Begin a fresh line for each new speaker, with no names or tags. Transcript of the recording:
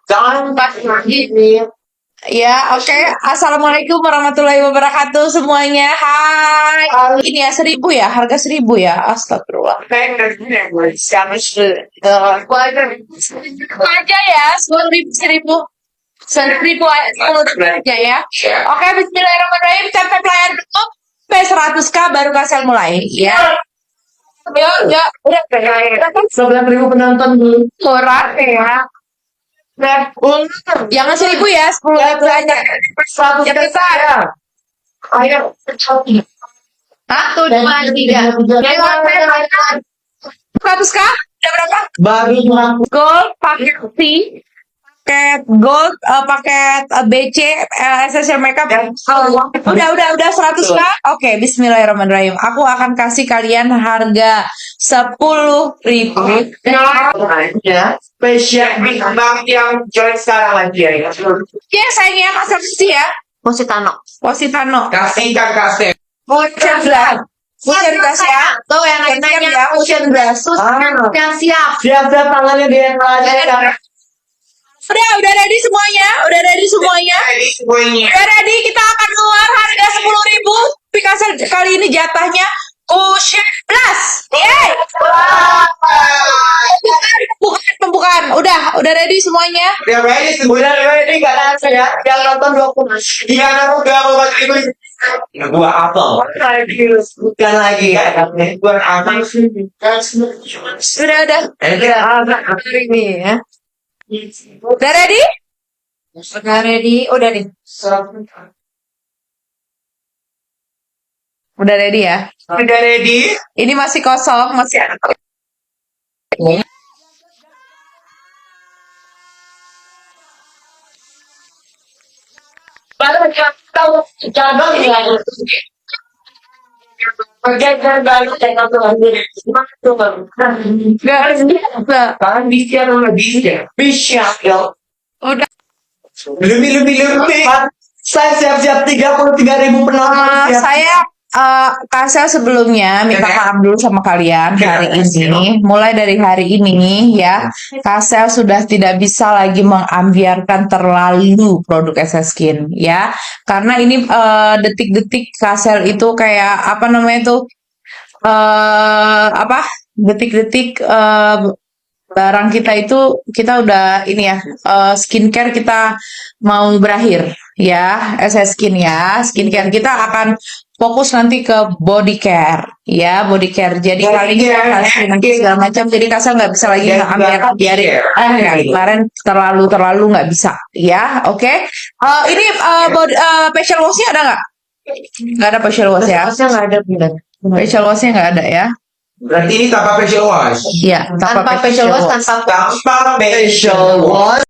Jangan pas gini.
Ya, oke. Assalamualaikum warahmatullahi wabarakatuh semuanya. Hai. Ini ya 1.000 ya, harga 1.000 ya. Astagfirullah. Aja ya, 10.000 1.000 aja ya. Oke, Bismillahirrahmanirrahim. Sampai pelayan dulu. Sampai 100k baru kasih mulai ya. Yuk, udah
11.000 penonton dulu.
murah ya. Jangan 1.000 ya, 10.000 aja.
100
Yang besar.
ya. Ayo.
1, 2, 3. 100k? Udah berapa?
Baru
Gold paket C, paket gold, paket BC, essential makeup. Udah 100k. Oke, Bismillahirrahmanirrahim. Aku akan kasih kalian harga 10.000.
ya. Spesial Big Bang yang join sekarang lagi ya.
Ya, sayangnya kasih sih ya. Positano.
Kasihkan kasih.
Fusion glass ya.
Tuh yang lagi nanya
ya, fusion glass.
yang siap.
Siap-siap tangannya di aja.
Udah ready semuanya?
Ini semuanya.
Udah ready, kita akan keluar harga 10.000. Pikasa kali ini jatahnya fusion glass. Yeay. Pembukaan. Udah ready semuanya?
Udah ready nggak nanya ya. Yang nonton 20. Iya, udah mau ribu. Gua apel. Bukan lagi ya. Gua apel sih.
Udah. Ini ya. Udah ready? Udah nih. Udah ready ya?
Udah ready?
Ini masih kosong, masih ada.
Baru tahu cabang ya. Kerja baru saya lagi. Kan bisa ya.
Udah.
Lebih. Saya siap-siap 33.000 penonton.
Saya Kasel sebelumnya minta maaf dulu sama kalian hari ini. Mulai dari hari ini ya, Kasel sudah tidak bisa lagi mengambiarkan terlalu produk SS Skin ya. Karena ini detik-detik Kasel itu kayak apa namanya tuh detik-detik barang kita itu kita udah ini ya skincare kita mau berakhir ya, SS Skin ya. Skincare kita akan fokus nanti ke body care ya, body care. Jadi kali ini nanti segala macam. Jadi Kasel nggak bisa lagi ambil biarin. Kemarin terlalu nggak bisa ya. Oke. Ini facial washnya ada nggak? Nggak ada facial wash ya. Facial washnya nggak ada ya.
Berarti ini tanpa facial wash.
Iya,
Tanpa facial wash, tanpa
Tanpa facial wash.